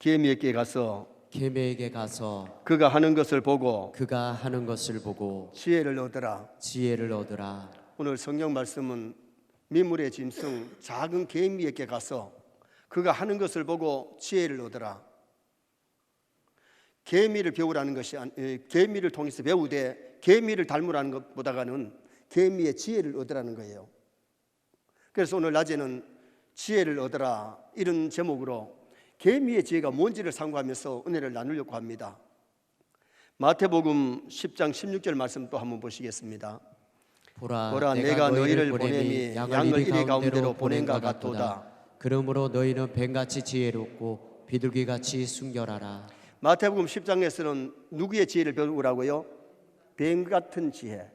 개미에게 가서 개미에게 가서 그가 하는 것을 보고 지혜를 얻으라. 지혜를 얻으라. 오늘 성경 말씀은 민물의 짐승 작은 개미에게 가서 그가 하는 것을 보고 지혜를 얻으라. 개미를 배우라는 것이 개미를 통해서 배우되 개미를 닮으라는 것보다는 개미의 지혜를 얻으라는 거예요. 그래서 오늘 낮에는 지혜를 얻으라 이런 제목으로 개미의 지혜가 뭔지를 상고하면서 은혜를 나누려고 합니다. 마태복음 10장 16절 말씀 또 한번 보시겠습니다. 보라 내가 너희를 보냄이 양을 이리 가운데로 보낸가 같도다. 그러므로 너희는 뱀같이 지혜롭고 비둘기같이 순결하라. 마태복음 10장에서는 누구의 지혜를 배우라고요? 뱀 같은 지혜.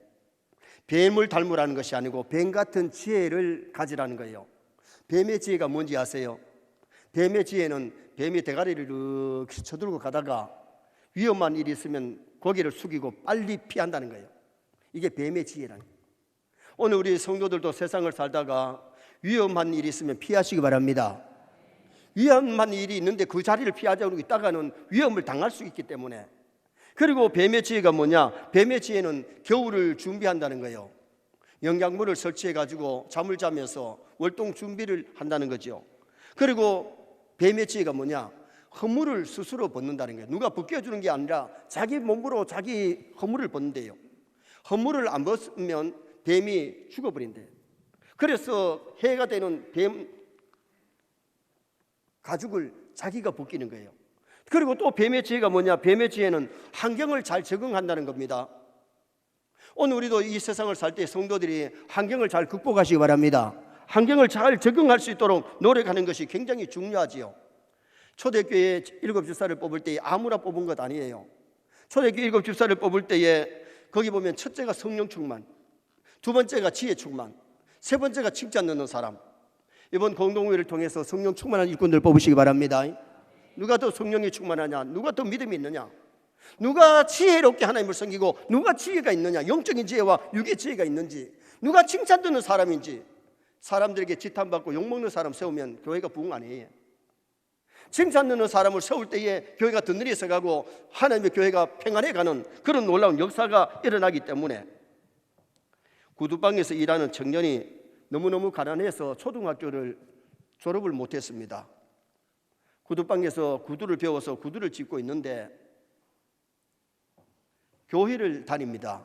뱀을 닮으라는 것이 아니고 뱀 같은 지혜를 가지라는 거예요. 뱀의 지혜가 뭔지 아세요? 뱀의 지혜는 뱀이 대가리를 이렇게 쳐들고 가다가 위험한 일이 있으면 고개를 숙이고 빨리 피한다는 거예요. 이게 뱀의 지혜라는 거예요. 오늘 우리 성도들도 세상을 살다가 위험한 일이 있으면 피하시기 바랍니다. 위험한 일이 있는데 그 자리를 피하자고 있다가는 위험을 당할 수 있기 때문에. 그리고 뱀의 지혜가 뭐냐? 뱀의 지혜는 겨울을 준비한다는 거예요. 영양분을 설치해 가지고 잠을 자면서 월동 준비를 한다는 거죠. 그리고 뱀의 지혜가 뭐냐? 허물을 스스로 벗는다는 거예요. 누가 벗겨주는 게 아니라 자기 몸으로 자기 허물을 벗는대요. 허물을 안 벗으면 뱀이 죽어버린대요. 그래서 해가 되는 뱀 가죽을 자기가 벗기는 거예요. 그리고 또 뱀의 지혜가 뭐냐? 뱀의 지혜는 환경을 잘 적응한다는 겁니다. 오늘 우리도 이 세상을 살 때 성도들이 환경을 잘 극복하시기 바랍니다. 환경을 잘 적응할 수 있도록 노력하는 것이 굉장히 중요하지요. 초대교회 7집사를 뽑을 때 아무나 뽑은 것 아니에요. 초대교회 7집사를 뽑을 때에 거기 보면 첫째가 성령 충만, 두 번째가 지혜 충만, 세 번째가 칭찬 넣는 사람. 이번 공동회를 통해서 성령 충만한 일꾼들 뽑으시기 바랍니다. 누가 더 성령이 충만하냐? 누가 더 믿음이 있느냐? 누가 지혜롭게 하나님을 섬기고 누가 지혜가 있느냐? 영적인 지혜와 육의 지혜가 있는지, 누가 칭찬 듣는 사람인지. 사람들에게 지탄받고 욕먹는 사람 세우면 교회가 부흥 아니에요. 칭찬 듣는 사람을 세울 때에 교회가 든든히 서가고 하나님의 교회가 평안해 가는 그런 놀라운 역사가 일어나기 때문에. 구두방에서 일하는 청년이 너무너무 가난해서 초등학교를 졸업을 못했습니다. 구두방에서 구두를 배워서 구두를 짚고 있는데 교회를 다닙니다.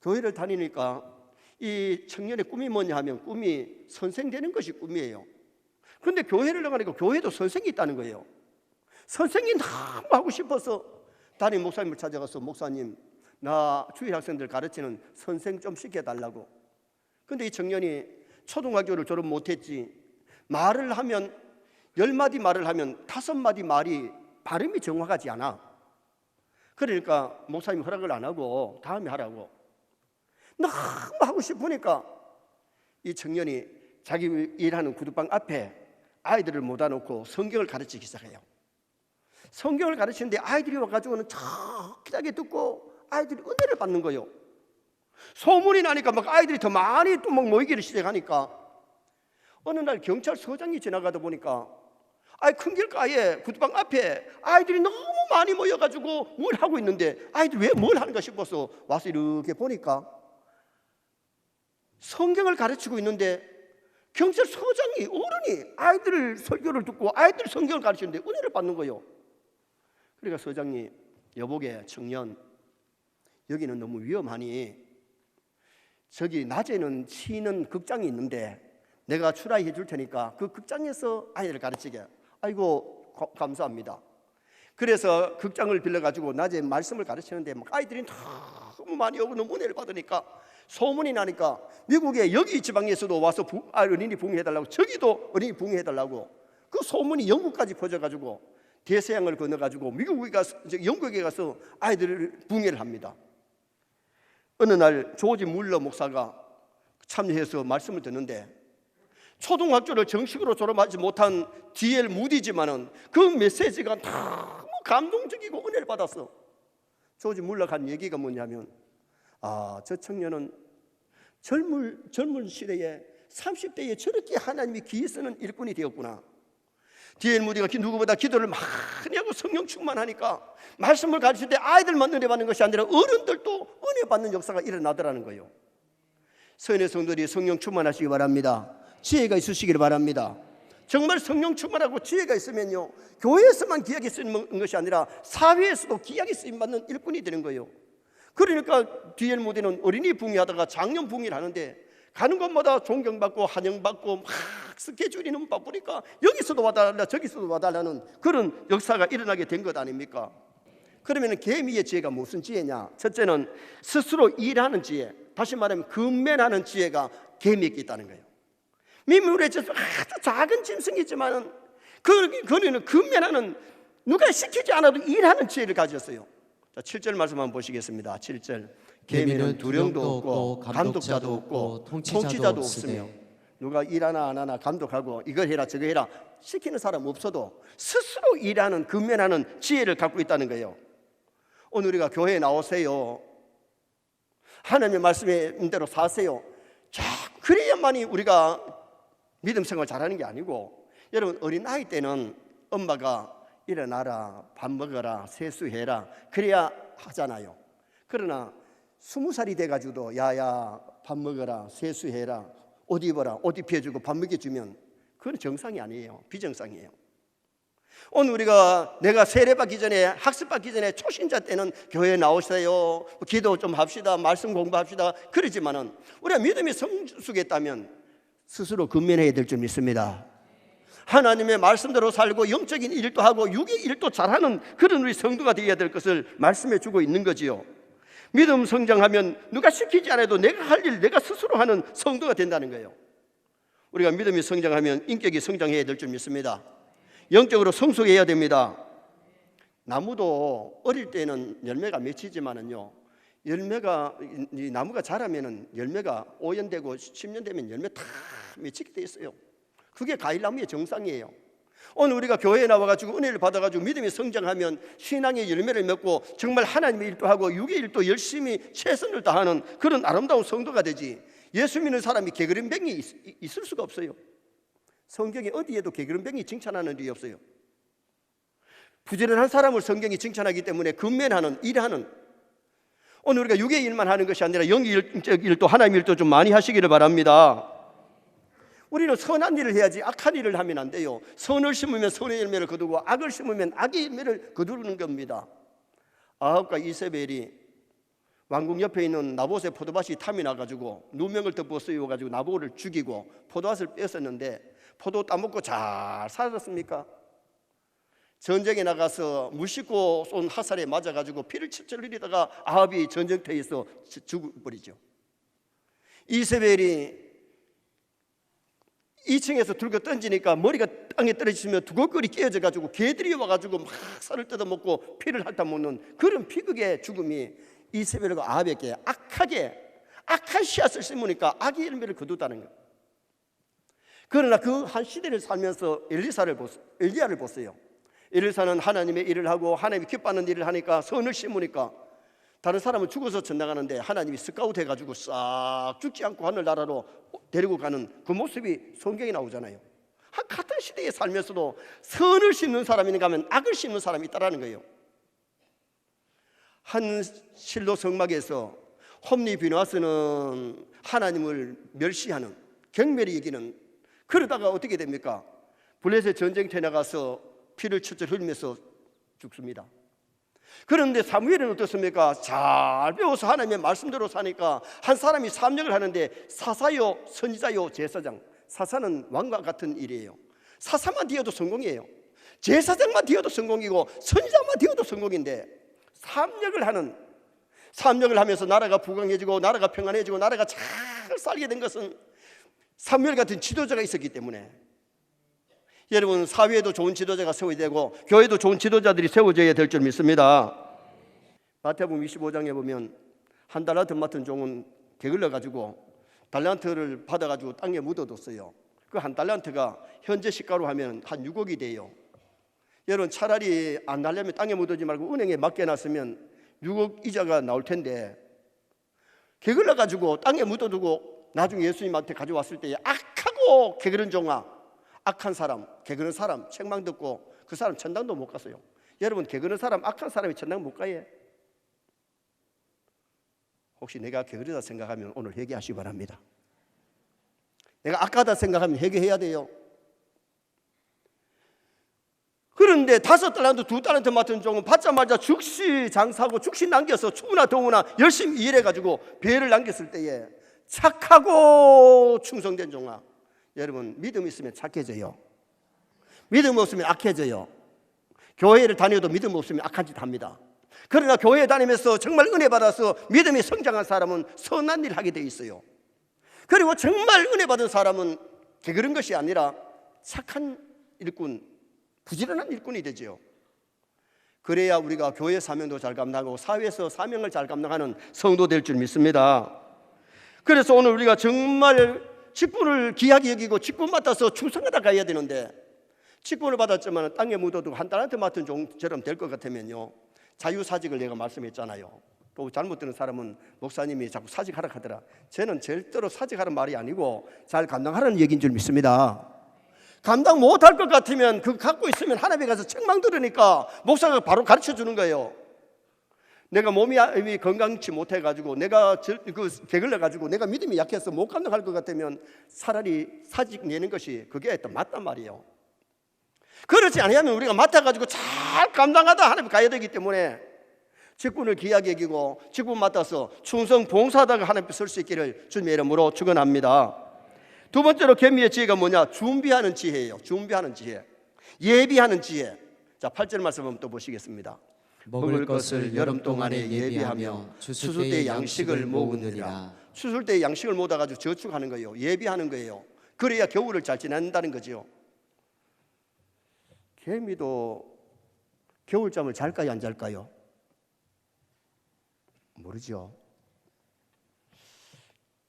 교회를 다니니까 이 청년의 꿈이 뭐냐 하면 꿈이 선생 되는 것이 꿈이에요. 그런데 교회를 나가니까 교회도 선생이 있다는 거예요. 선생이 너무 하고 싶어서 담임 목사님을 찾아가서 목사님, 나 주일 학생들 가르치는 선생 좀 시켜달라고. 근데 이 청년이 초등학교를 졸업 못했지, 말을 하면 10마디 말을 하면 5마디 말이 발음이 정확하지 않아. 그러니까 목사님 허락을 안 하고 다음에 하라고. 너무 하고 싶으니까 이 청년이 자기 일하는 구두방 앞에 아이들을 모아놓고 성경을 가르치기 시작해요. 성경을 가르치는데 아이들이 와가지고는 척하게 듣고 아이들이 은혜를 받는 거예요. 소문이 나니까 막 아이들이 더 많이 또 막 모이기를 시작하니까 어느 날 경찰서장이 지나가다 보니까 큰 길가에 구두방 앞에 아이들이 너무 많이 모여가지고 뭘 하고 있는데 아이들이 왜 뭘 하는가 싶어서 와서 이렇게 보니까 성경을 가르치고 있는데 경찰서장이 어른이 아이들 설교를 듣고 아이들 성경을 가르치는데 은혜를 받는 거예요. 그러니까 서장이 여보게 청년, 여기는 너무 위험하니 저기 낮에는 쉬는 극장이 있는데 내가 출하해 줄 테니까 그 극장에서 아이들을 가르치게. 아이고 감사합니다. 그래서 극장을 빌려가지고 낮에 말씀을 가르치는데 막 아이들이 너무 많이 오고 너무 은혜를 받으니까 소문이 나니까 미국의 여기 지방에서도 와서 어린이 부흥해달라고, 저기도 어린이 부흥해달라고 그 소문이 영국까지 퍼져가지고 대서양을 건너가지고 미국에 가서 영국에 가서 아이들을 부흥회를 합니다. 어느 날 조지 물러 목사가 참여해서 말씀을 듣는데 초등학교를 정식으로 졸업하지 못한 D.L. 무디지만은 그 메시지가 너무 감동적이고 은혜를 받았어. 조지 물러가 한 얘기가 뭐냐면 저 청년은 젊은 시대에 30대에 저렇게 하나님이 귀히 쓰는 일꾼이 되었구나. D.L. 무디가 누구보다 기도를 많이 하고 성령 충만하니까 말씀을 가르칠 때 아이들만 은혜 받는 것이 아니라 어른들도 은혜 받는 역사가 일어나더라는 거예요. 서인의 성도들이 성령 충만하시기 바랍니다. 지혜가 있으시기를 바랍니다. 정말 성령 충만하고 지혜가 있으면요, 교회에서만 귀하게 쓰이는 것이 아니라 사회에서도 귀하게 쓰임받는 일꾼이 되는 거예요. 그러니까 D.L. 무디는 어린이 붕의하다가 장년 붕의를 하는데 가는 곳마다 존경받고 환영받고 막 스케줄이 너무 바쁘니까 여기서도 와달라 저기서도 와달라는 그런 역사가 일어나게 된 것 아닙니까? 그러면 개미의 지혜가 무슨 지혜냐? 첫째는 스스로 일하는 지혜, 다시 말하면 근면하는 지혜가 개미에게 있다는 거예요. 민물에 있어서 아주 작은 짐승이지만 그는 근면하는, 누가 시키지 않아도 일하는 지혜를 가졌어요. 자, 7절 말씀 한번 보시겠습니다. 7절. 개미는 두령도 없고 감독자도 없고 통치자도 없으며, 누가 일하나 안 하나 감독하고 이거 해라 저거 해라 시키는 사람 없어도 스스로 일하는 근면하는 지혜를 갖고 있다는 거예요. 오늘 우리가 교회에 나오세요. 하나님의 말씀대로 사세요. 자, 그래야만이 우리가 믿음 생활 잘하는 게 아니고, 여러분 어린 아이 때는 엄마가 일어나라, 밥 먹어라, 세수해라 그래야 하잖아요. 그러나 20살이 돼가지고도 야야 밥 먹어라, 세수해라, 옷 입어라, 옷 입혀주고 밥 먹여주면 그건 정상이 아니에요. 비정상이에요. 오늘 우리가 내가 세례받기 전에, 학습받기 전에 초신자 때는 교회에 나오세요, 기도 좀 합시다, 말씀 공부합시다 그러지만은 우리가 믿음이 성숙했다면 스스로 근면해야 될 줄 믿습니다. 하나님의 말씀대로 살고 영적인 일도 하고 육의 일도 잘하는 그런 우리 성도가 되어야 될 것을 말씀해 주고 있는 거지요. 믿음 성장하면 누가 시키지 않아도 내가 할 일 내가 스스로 하는 성도가 된다는 거예요. 우리가 믿음이 성장하면 인격이 성장해야 될 줄 믿습니다. 영적으로 성숙해야 됩니다. 나무도 어릴 때는 열매가 맺히지만은요, 열매가 이 나무가 자라면은 열매가 5년 되고 10년 되면 열매 다 맺히게 돼 있어요. 그게 과일나무의 정상이에요. 오늘 우리가 교회에 나와가지고 은혜를 받아가지고 믿음이 성장하면 신앙의 열매를 맺고 정말 하나님의 일도 하고 육의 일도 열심히 최선을 다하는 그런 아름다운 성도가 되지, 예수 믿는 사람이 게으름뱅이 있을 수가 없어요. 성경에 어디에도 게으름뱅이 칭찬하는 일이 없어요. 부지런한 사람을 성경이 칭찬하기 때문에 근면하는 일하는, 오늘 우리가 육의 일만 하는 것이 아니라 영적 일도 하나님의 일도 좀 많이 하시기를 바랍니다. 우리는 선한 일을 해야지 악한 일을 하면 안 돼요. 선을 심으면 선의 열매를 거두고 악을 심으면 악의 열매를 거두는 겁니다. 아합과 이세벨이 왕궁 옆에 있는 나봇의 포도밭이 탐이 나가지고 누명을 덮어 쓰여가지고 나봇을 죽이고 포도밭을 뺏었는데 포도 따먹고 잘 살았습니까? 전쟁에 나가서 무심코 쏜 화살에 맞아가지고 피를 철철 흘리다가 아합이 전쟁터에서 죽어버리죠. 이세벨이 2층에서 들고 던지니까 머리가 땅에 떨어지면 두골거리 깨어져가지고 개들이 와가지고 막 살을 뜯어먹고 피를 핥아먹는 그런 비극의 죽음이 이세벨과 아합에게 악한 씨앗을 심으니까 악의 열매를 거두다는 거예요. 그러나 그 한 시대를 살면서 엘리야를 보세요. 엘리사는 하나님의 일을 하고 하나님이 기뻐하는 일을 하니까 선을 심으니까 다른 사람은 죽어서 전나가는데 하나님이 스카우트 해가지고 싹 죽지 않고 하늘나라로 데리고 가는 그 모습이 성경에 나오잖아요. 같은 시대에 살면서도 선을 심는 사람이 있는가 하면 악을 심는 사람이 있다는 거예요. 한 실로 성막에서 홈리 비누아스는 하나님을 멸시하는, 경멸히 여기는, 그러다가 어떻게 됩니까? 블레셋 전쟁터에 나가서 피를 철철 흘리면서 죽습니다. 그런데 사무엘은 어떻습니까? 잘 배워서 하나님의 말씀대로 사니까 한 사람이 사명을 하는데 사사요, 선지자요, 제사장. 사사는 왕과 같은 일이에요. 사사만 되어도 성공이에요. 제사장만 되어도 성공이고 선지자만 되어도 성공인데 사명을 하면서 나라가 부강해지고 나라가 평안해지고 나라가 잘 살게 된 것은 사무엘 같은 지도자가 있었기 때문에. 여러분, 사회에도 좋은 지도자가 세워야 되고 교회도 좋은 지도자들이 세워져야 될 줄 믿습니다. 마태복음 25장에 보면 한 달란트 맡은 종은 게을러 가지고 달란트를 받아가지고 땅에 묻어뒀어요. 그 한 달란트가 현재 시가로 하면 한 6억이 돼요. 여러분, 차라리 안 달려면 땅에 묻어지 말고 은행에 맡겨놨으면 6억 이자가 나올 텐데 게을러 가지고 땅에 묻어두고 나중에 예수님한테 가져왔을 때 악하고 게으른 종아, 악한 사람, 개그는 사람 책망 듣고 그 사람 천당도 못 갔어요. 여러분, 개그는 사람, 악한 사람이 천당 못 가요? 혹시 내가 게으르다 생각하면 오늘 회개하시기 바랍니다. 내가 악하다 생각하면 회개해야 돼요. 그런데 5달란트, 2달란트 맡은 종은 받자마자 즉시 장사하고 즉시 남겨서 추우나 더우나 열심히 일해가지고 배를 남겼을 때에 착하고 충성된 종아, 여러분, 믿음 있으면 착해져요. 믿음 없으면 악해져요. 교회를 다녀도 믿음 없으면 악한 짓 합니다. 그러나 교회 다니면서 정말 은혜 받아서 믿음이 성장한 사람은 선한 일 하게 돼 있어요. 그리고 정말 은혜 받은 사람은 게으른 것이 아니라 착한 일꾼, 부지런한 일꾼이 되죠. 그래야 우리가 교회 사명도 잘 감당하고 사회에서 사명을 잘 감당하는 성도 될 줄 믿습니다. 그래서 오늘 우리가 정말 직분을 귀하게 여기고 직분 맡아서 충성하다 가야 되는데, 직분을 받았지만 땅에 묻어도 한 달한테 맡은 종처럼 될 것 같으면요, 자유사직을 내가 말씀했잖아요. 또 잘못 들은 사람은 목사님이 자꾸 사직하라 하더라. 저는 절대로 사직하라는 말이 아니고 잘 감당하라는 얘기인 줄 믿습니다. 감당 못할 것 같으면 그거 갖고 있으면 하나님에 가서 책망 들으니까 목사가 바로 가르쳐 주는 거예요. 내가 몸이 건강치 못해가지고 내가 게을러가지고 내가 믿음이 약해서 못 감당할 것 같으면 차라리 사직 내는 것이 그게 또 맞단 말이에요. 그렇지 않으면 우리가 맡아가지고 잘 감당하다 하나님 가야 되기 때문에 직분을 귀하게 여기고 직분 맡아서 충성 봉사하다가 하나님 앞에 설 수 있기를 주님의 이름으로 축원합니다. 두 번째로 계미의 지혜가 뭐냐? 준비하는 지혜예요. 준비하는 지혜, 예비하는 지혜. 자, 8절 말씀 한번 또 보시겠습니다. 먹을 것을 여름 동안에 예비하며 추수 때 양식을 모으느니라. 추수 때 양식을 모아가지고 저축하는 거예요. 예비하는 거예요. 그래야 겨울을 잘 지낸다는 거죠. 개미도 겨울잠을 잘까요, 안 잘까요? 모르죠.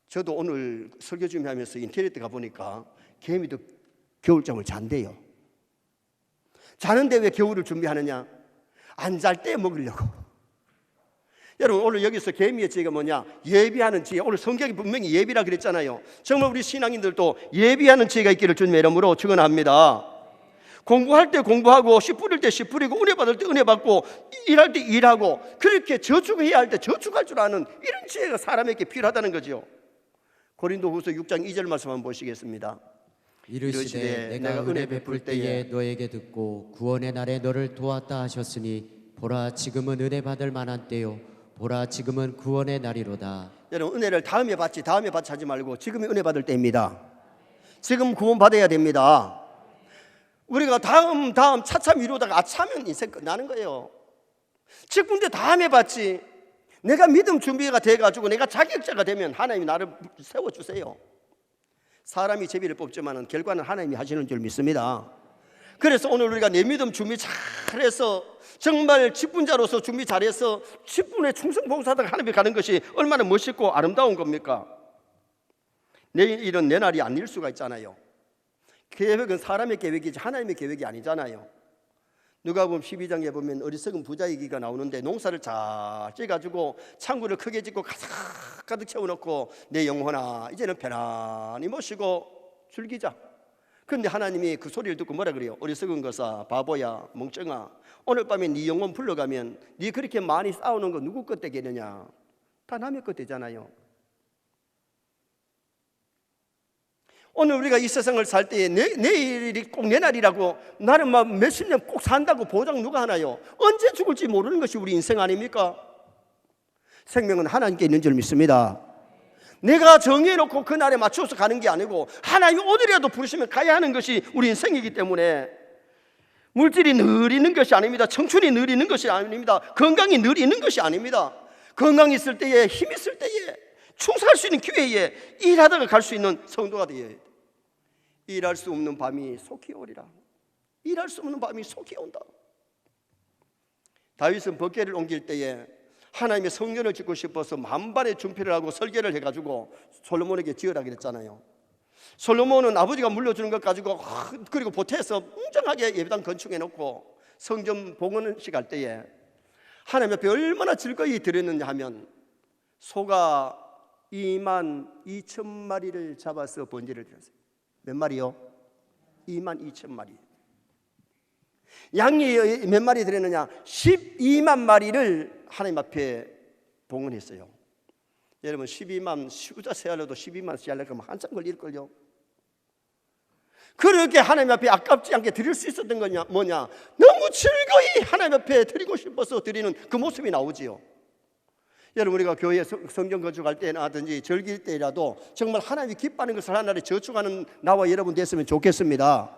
저도 오늘 설교 준비하면서 인터넷에 가보니까 개미도 겨울잠을 잔대요. 자는데 왜 겨울을 준비하느냐? 안 잘 때 먹으려고. 여러분, 오늘 여기서 개미의 지혜가 뭐냐? 예비하는 지혜. 오늘 성경이 분명히 예비라 그랬잖아요. 정말 우리 신앙인들도 예비하는 지혜가 있기를 주님의 이름으로 축원합니다. 공부할 때 공부하고 씨 뿌릴 때 씨 뿌리고 은혜 받을 때 은혜 받고 일할 때 일하고 그렇게 저축해야 할 때 저축할 줄 아는 이런 지혜가 사람에게 필요하다는 거죠. 고린도후서 6장 2절 말씀 한번 보시겠습니다. 이르시되 내가 은혜 베풀 때에 너에게 듣고 구원의 날에 너를 도왔다 하셨으니 보라 지금은 은혜 받을 만한 때요 보라 지금은 구원의 날이로다. 여러분, 은혜를 다음에 받지 하지 말고 지금이 은혜 받을 때입니다. 지금 구원 받아야 됩니다. 우리가 다음 차차 미루다가 아차면 인생 끝나는 거예요. 직분대 다음에 받지. 내가 믿음 준비가 돼가지고 내가 자격자가 되면 하나님이 나를 세워주세요. 사람이 제비를 뽑지만 결과는 하나님이 하시는 줄 믿습니다. 그래서 오늘 우리가 내 믿음 준비 잘해서 정말 직분자로서 준비 잘해서 직분에 충성봉사하다가 하나님께 가는 것이 얼마나 멋있고 아름다운 겁니까? 내일은 내 날이 아닐 수가 있잖아요. 계획은 사람의 계획이지 하나님의 계획이 아니잖아요. 누가복음 12장에 보면 어리석은 부자의 얘기가 나오는데 농사를 잘 쪄가지고 창고를 크게 짓고 가득 채워놓고 내 영혼아 이제는 편안히 모시고 즐기자. 그런데 하나님이 그 소리를 듣고 뭐라 그래요? 어리석은 것아, 바보야, 멍청아, 오늘 밤에 네 영혼 불러가면 네 그렇게 많이 싸우는 거 누구 것 되겠느냐? 다 남의 것 되잖아요. 오늘 우리가 이 세상을 살 때에 내일이 꼭 내 날이라고 나는 막 몇십 년 꼭 산다고 보장 누가 하나요? 언제 죽을지 모르는 것이 우리 인생 아닙니까? 생명은 하나님께 있는 줄 믿습니다. 내가 정해놓고 그 날에 맞춰서 가는 게 아니고 하나님이 오늘이라도 부르시면 가야 하는 것이 우리 인생이기 때문에 물질이 늘 있는 것이 아닙니다. 청춘이 늘 있는 것이 아닙니다. 건강이 늘 있는 것이 아닙니다. 건강이 있을 때에, 힘 있을 때에, 충성할 수 있는 기회에 일하다가 갈 수 있는 성도가 되어야 돼. 일할 수 없는 밤이 속히 오리라. 일할 수 없는 밤이 속히 온다. 다윗은 법궤를 옮길 때에 하나님의 성전을 짓고 싶어서 만반의 준비를 하고 설계를 해가지고 솔로몬에게 지으라 그랬잖아요. 솔로몬은 아버지가 물려주는 것 가지고 그리고 보태서 웅장하게 예배당 건축해놓고 성전 봉헌식 할 때에 하나님 앞에 얼마나 즐거이 드렸느냐 하면 소가 22,000마리를 잡아서 번제를 드렸어요. 몇 마리요? 2만 2천 마리. 양이 몇 마리 들었느냐? 12만 마리를 하나님 앞에 봉헌했어요. 여러분 12만 숫자 세하려도 12만 세하려면 한참 걸릴걸요. 그렇게 하나님 앞에 아깝지 않게 드릴 수 있었던 거냐? 뭐냐? 너무 즐거이 하나님 앞에 드리고 싶어서 드리는 그 모습이 나오지요. 여러분 우리가 교회에 성경 건축할 때나든지 절기일 때라도 정말 하나님이 기뻐하는 것을 하나님에 저축하는 나와 여러분 됐으면 좋겠습니다.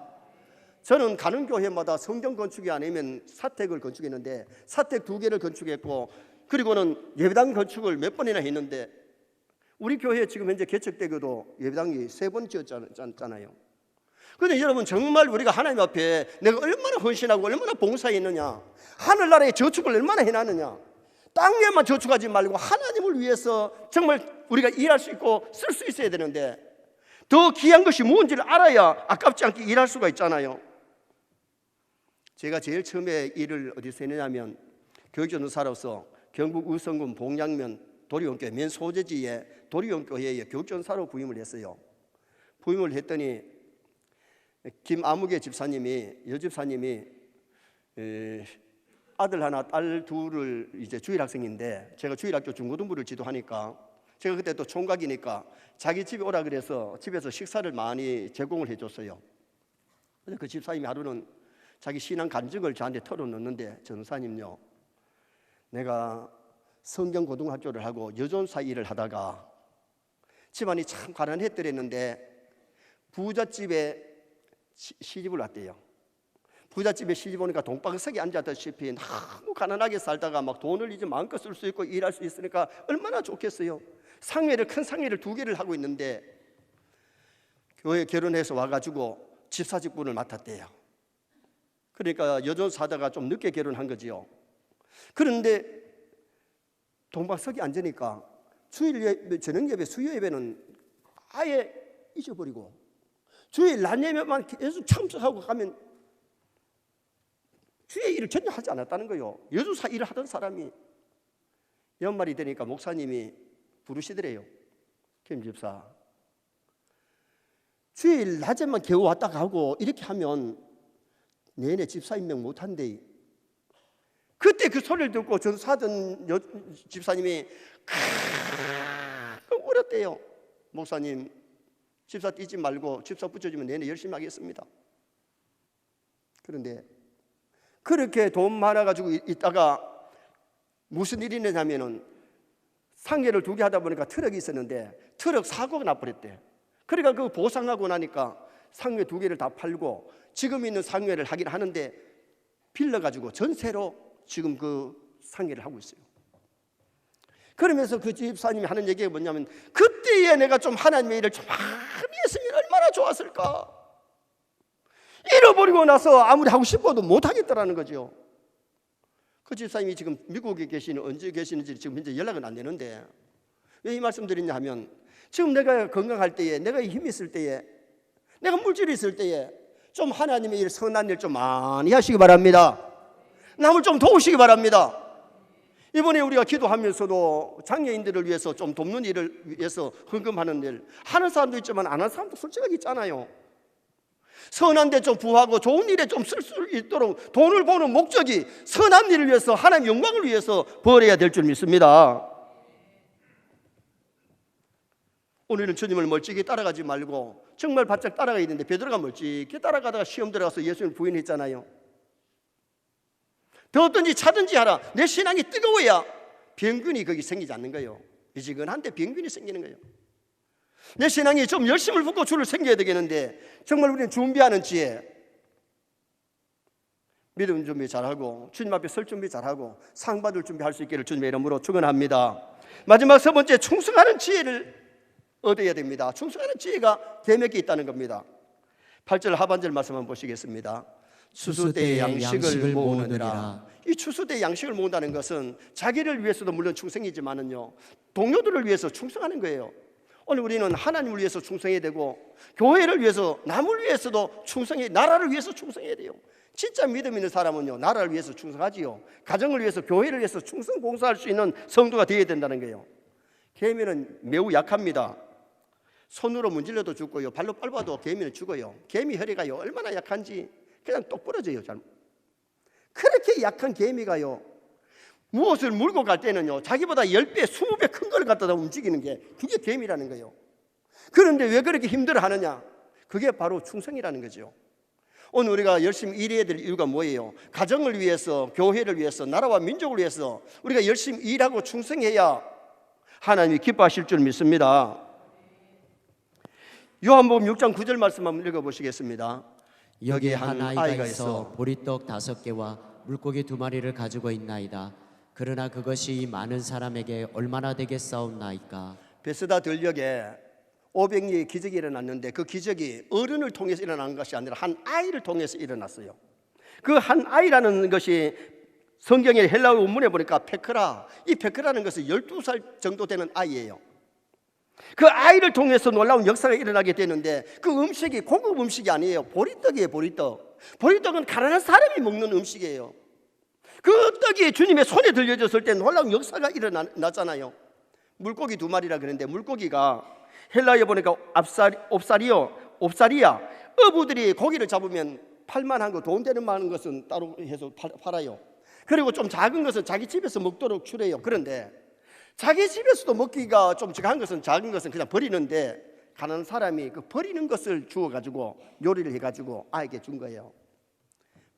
저는 가는 교회마다 성경 건축이 아니면 사택을 건축했는데 사택 2개를 건축했고 그리고는 예배당 건축을 몇 번이나 했는데 우리 교회 지금 현재 개척되고도 예배당이 3번 지었잖아요. 그런데 여러분 정말 우리가 하나님 앞에 내가 얼마나 헌신하고 얼마나 봉사했느냐, 하늘나라에 저축을 얼마나 해놨느냐, 땅에만 저축하지 말고 하나님을 위해서 정말 우리가 일할 수 있고 쓸 수 있어야 되는데 더 귀한 것이 뭔지를 알아야 아깝지 않게 일할 수가 있잖아요. 제가 제일 처음에 일을 어디서 했느냐면 교육전도사로서 경북 의성군 봉양면 도리원교회 맨 소재지에 도리원교회에 교육전도사로 부임을 했어요. 부임을 했더니 김아무개 집사님이 여집사님이 아들 하나 딸 둘을 이제 주일학생인데 제가 주일학교 중고등부를 지도하니까 제가 그때 또 총각이니까 자기 집에 오라 그래서 집에서 식사를 많이 제공을 해줬어요. 근데 그 집사님이 하루는 자기 신앙 간증을 저한테 털어놓는데 전사님요, 내가 성경고등학교를 하고 여전사 일을 하다가 집안이 참 가난했더랬는데 부잣집에 시집을 왔대요. 부잣집에 시집 오니까 동방석에 앉았다시피 너무 가난하게 살다가 막 돈을 이제 마음껏 쓸 수 있고 일할 수 있으니까 얼마나 좋겠어요. 상회를 큰 상회를 2개를 하고 있는데 교회 결혼해서 와가지고 집사직분을 맡았대요. 그러니까 여전사 하다가 좀 늦게 결혼한 거지요. 그런데 동방석에 앉으니까 주일 예배, 저녁 예배, 수요 예배는 아예 잊어버리고 주일 낮 예배만 계속 참석하고 가면 주의 일을 전혀 하지 않았다는 거예요. 여주사 일을 하던 사람이 연말이 되니까 목사님이 부르시더래요. 김 집사, 주일 낮에만 겨우 왔다 가고 이렇게 하면 내내 집사 임명 못한대. 그때 그 소리를 듣고 전사던 집사님이 크 울었대요. 목사님, 집사 뛰지 말고 집사 붙여주면 내내 열심히 하겠습니다. 그런데 그렇게 돈 많아가지고 있다가 무슨 일이 있냐면은 상계를 2개 하다 보니까 트럭이 있었는데 트럭 사고가 나버렸대. 그러니까 그 보상하고 나니까 상계 2개를 다 팔고 지금 있는 상계를 하긴 하는데 빌려가지고 전세로 지금 그 상계를 하고 있어요. 그러면서 그 집사님이 하는 얘기가 뭐냐면 그때에 내가 좀 하나님의 일을 좀 많이 했으면 얼마나 좋았을까. 잃어버리고 나서 아무리 하고 싶어도 못하겠더라는 거죠. 그 집사님이 지금 미국에 계시는 언제 계시는지 지금 현재 연락은 안 되는데 왜 이 말씀 드리냐 하면 지금 내가 건강할 때에 내가 힘이 있을 때에 내가 물질이 있을 때에 좀 하나님의 일 선한 일 좀 많이 하시기 바랍니다. 남을 좀 도우시기 바랍니다. 이번에 우리가 기도하면서도 장애인들을 위해서 좀 돕는 일을 위해서 헌금하는 일 하는 사람도 있지만 안 하는 사람도 솔직하게 있잖아요. 선한 데 좀 부하고 좋은 일에 좀 쓸 수 있도록 돈을 버는 목적이 선한 일을 위해서 하나님 영광을 위해서 벌어야 될 줄 믿습니다. 오늘은 주님을 멀찍이 따라가지 말고 정말 바짝 따라가야 되는데 베드로가 멀찍이 따라가다가 시험 들어가서 예수님을 부인했잖아요. 더 어떤지 차든지 하라. 내 신앙이 뜨거워야 병균이 거기 생기지 않는 거예요. 미지근한데 병균이 생기는 거예요. 내 신앙이 좀 열심을 붓고 줄을 챙겨야 되겠는데 정말 우리는 준비하는 지혜, 믿음 준비 잘하고 주님 앞에 설 준비 잘하고 상 받을 준비할 수 있기를 주님의 이름으로 축원합니다. 마지막 3번째, 충성하는 지혜를 얻어야 됩니다. 충성하는 지혜가 계명에 있다는 겁니다. 8절 하반절 말씀 한번 보시겠습니다. 추수때의 양식을 모으느니라. 이 추수때의 양식을 모은다는 것은 자기를 위해서도 물론 충성이지만은요 동료들을 위해서 충성하는 거예요. 오늘 우리는 하나님을 위해서 충성해야 되고 교회를 위해서 남을 위해서도 충성해, 나라를 위해서 충성해야 돼요. 진짜 믿음 있는 사람은요 나라를 위해서 충성하지요. 가정을 위해서, 교회를 위해서 충성 봉사할 수 있는 성도가 되어야 된다는 거예요. 계명은 매우 약합니다. 손으로 문질러도 죽고요, 발로 밟아도 개미는 죽어요. 개미 혈이가요 얼마나 약한지 그냥 똑 부러져요. 그렇게 약한 개미가요 무엇을 물고 갈 때는요 자기보다 10배, 20배 큰 걸 갖다가 움직이는 게 그게 개미라는 거예요. 그런데 왜 그렇게 힘들어 하느냐? 그게 바로 충성이라는 거죠. 오늘 우리가 열심히 일해야 될 이유가 뭐예요? 가정을 위해서, 교회를 위해서, 나라와 민족을 위해서 우리가 열심히 일하고 충성해야 하나님이 기뻐하실 줄 믿습니다. 요한복음 6장 9절 말씀 한번 읽어보시겠습니다. 여기에 한 아이가 있어 보리떡 5개와 물고기 2마리를 가지고 있나이다. 그러나 그것이 이 많은 사람에게 얼마나 되겠사옵나이까. 베스다 들녘에 500리의 기적이 일어났는데 그 기적이 어른을 통해서 일어난 것이 아니라 한 아이를 통해서 일어났어요. 그 한 아이라는 것이 성경의 헬라어 원문에 보니까 페크라, 이 페크라는 것은 12살 정도 되는 아이예요. 그 아이를 통해서 놀라운 역사가 일어나게 되는데 그 음식이 고급 음식이 아니에요. 보리떡이에요. 보리떡. 보리떡은 가난한 사람이 먹는 음식이에요. 그 떡이 주님의 손에 들려졌을 때 놀라운 역사가 일어났잖아요. 물고기 2마리라 그랬는데 물고기가 헬라어에 보니까 옵사리야. 어부들이 고기를 잡으면 팔만한 거, 돈 되는 만한 것은 따로 해서 팔아요. 그리고 좀 작은 것은 자기 집에서 먹도록 추려요. 그런데 자기 집에서도 먹기가 좀 작은 것은 그냥 버리는데 가난한 사람이 그 버리는 것을 주워가지고 요리를 해가지고 아이에게 준 거예요.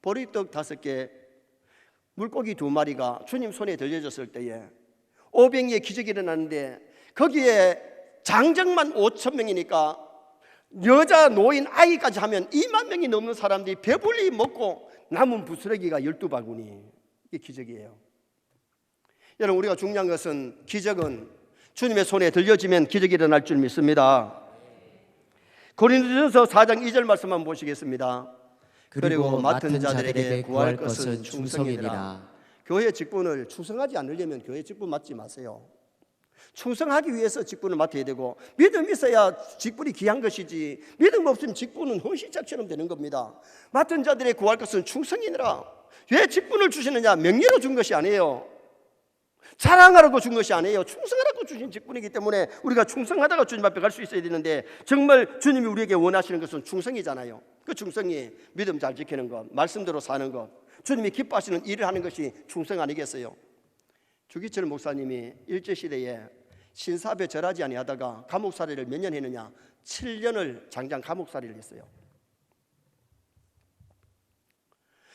보리떡 5개, 물고기 2마리가 주님 손에 들려졌을 때에 500리의 기적이 일어났는데 거기에 장정만 5,000명이니까 여자, 노인, 아이까지 하면 2만 명이 넘는 사람들이 배불리 먹고 남은 부스러기가 12바구니. 이게 기적이에요. 여러분, 우리가 중요한 것은 기적은 주님의 손에 들려지면 기적이 일어날 줄 믿습니다. 고린도전서 4장 2절 말씀 한번 보시겠습니다. 그리고 맡은 자들에게 구할 것은 충성이니라. 교회 직분을 충성하지 않으려면 교회 직분 맡지 마세요. 충성하기 위해서 직분을 맡아야 되고 믿음이 있어야 직분이 귀한 것이지 믿음 없으면 직분은 헌신짝처럼 되는 겁니다. 맡은 자들에게 구할 것은 충성이니라. 왜 직분을 주시느냐? 명예로 준 것이 아니에요. 자랑하라고 준 것이 아니에요. 충성하라고 주신 직분이기 때문에 우리가 충성하다가 주님 앞에 갈 수 있어야 되는데 정말 주님이 우리에게 원하시는 것은 충성이잖아요. 그 충성이 믿음 잘 지키는 것, 말씀대로 사는 것, 주님이 기뻐하시는 일을 하는 것이 충성 아니겠어요? 주기철 목사님이 일제시대에 신사배 절하지 아니하다가 감옥살이를 몇 년 했느냐? 7년을 장장 감옥살이를 했어요.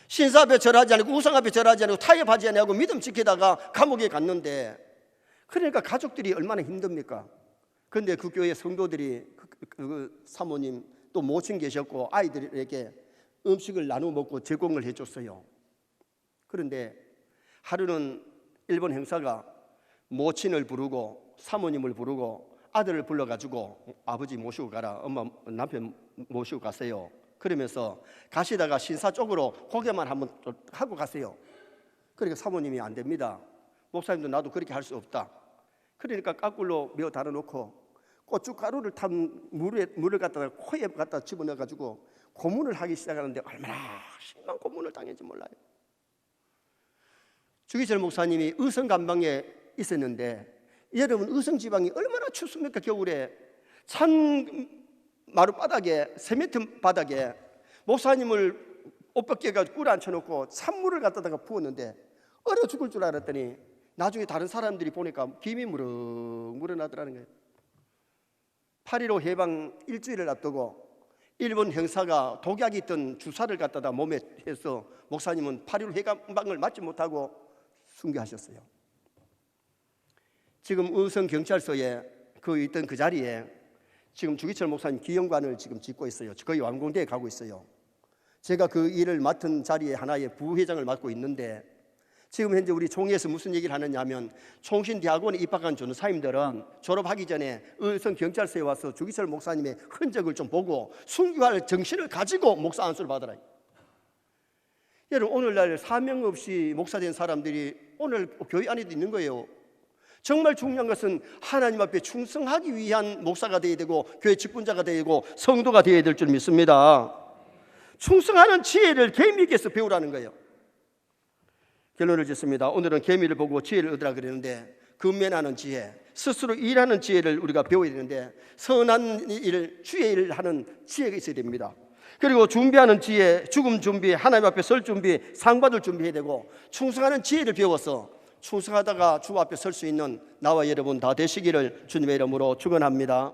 신사배 절하지 않고 우상앞에 절하지 않고 타협하지 않고 믿음 지키다가 감옥에 갔는데 그러니까 가족들이 얼마나 힘듭니까? 그런데 그 교회 성도들이 그 사모님 또 모친 계셨고 아이들에게 음식을 나누어 먹고 제공을 해줬어요. 그런데 하루는 일본 형사가 모친을 부르고 사모님을 부르고 아들을 불러가지고 아버지 모시고 가라, 엄마 남편 모시고 가세요. 그러면서 가시다가 신사 쪽으로 고개만 한번 하고 가세요. 그러니까 사모님이 안 됩니다. 목사님도 나도 그렇게 할 수 없다. 그러니까 까꿀로 메어 달아놓고 고춧가루를 탄 물을 갖다가 코에 갖다 집어넣어가지고 고문을 하기 시작하는데 얼마나 심한 고문을 당했는지 몰라요. 주기철 목사님이 의성간방에 있었는데 여러분 의성지방이 얼마나 춥습니까? 겨울에 찬 마룻바닥에 세멘트 바닥에 목사님을 옷 벗겨가지고 꿀 앉혀놓고 찬물을 갖다가 부었는데 얼어 죽을 줄 알았더니 나중에 다른 사람들이 보니까 김이 무럭무럭 거예요. 8.15 해방 일주일을 앞두고 일본 형사가 독약이 있던 주사를 갖다가 몸에 해서 목사님은 8.15 해방을 맞지 못하고 순교하셨어요. 지금 의성경찰서에 있던 그 자리에 지금 주기철 목사님 기념관을 지금 짓고 있어요. 거의 완공되어 가고 있어요. 제가 그 일을 맡은 자리에 하나의 부회장을 맡고 있는데 지금 현재 우리 총회에서 무슨 얘기를 하느냐 하면 총신대학원에 입학한 전사님들은 졸업하기 전에 의성경찰서에 와서 주기철 목사님의 흔적을 좀 보고 순교할 정신을 가지고 목사 안수를 받으라. 여러분, 오늘날 사명 없이 목사된 사람들이 오늘 교회 안에도 있는 거예요. 정말 중요한 것은 하나님 앞에 충성하기 위한 목사가 되어야 되고 교회 직분자가 되어야 되고 성도가 되어야 될 줄 믿습니다. 충성하는 지혜를 개미에게서 배우라는 거예요. 결론을 짓습니다. 오늘은 개미를 보고 지혜를 얻으라 그랬는데 근면하는 지혜, 스스로 일하는 지혜를 우리가 배워야 되는데 선한 일, 주의 일을 하는 지혜가 있어야 됩니다. 그리고 준비하는 지혜, 죽음 준비, 하나님 앞에 설 준비, 상 받을 준비해야 되고 충성하는 지혜를 배워서 충성하다가 주 앞에 설 수 있는 나와 여러분 다 되시기를 주님의 이름으로 축원합니다.